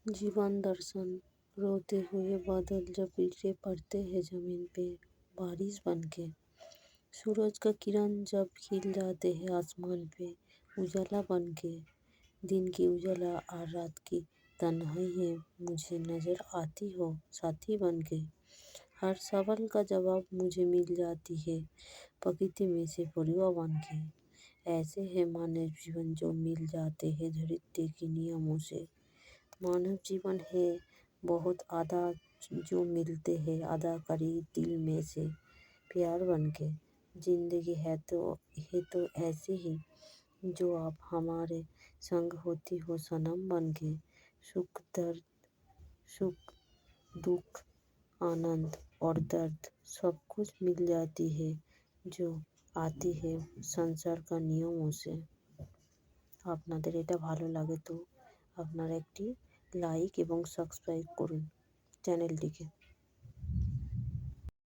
जीवन दर्शन। रोते हुए बादल जब गिरे पड़ते हैं जमीन पे बारिश बन के। सूरज का किरण जब खिल जाते हैं आसमान पे उजाला बन के। दिन की उजाला और रात की तन्हाई है मुझे नजर आती हो साथी बन के। हर सवाल का जवाब मुझे मिल जाती है प्रकृति में से परिवा बन के। ऐसे है मानव जीवन जो मिल जाते हैं धरती के नियमों से। मानव जीवन है बहुत आधा जो मिलते हैं आधा करी दिल में से प्यार बन के। जिंदगी है तो ऐसी ही जो आप हमारे संग होती हो सनम बन के। सुख दर्द सुख दुख आनंद और दर्द सब कुछ मिल जाती है जो आती है संसार का नियमों से। আপনাদের এটা ভালো লাগে তো আপনারা একটি লাইক এবং সাবস্ক্রাইব করুন চ্যানেলটিকে।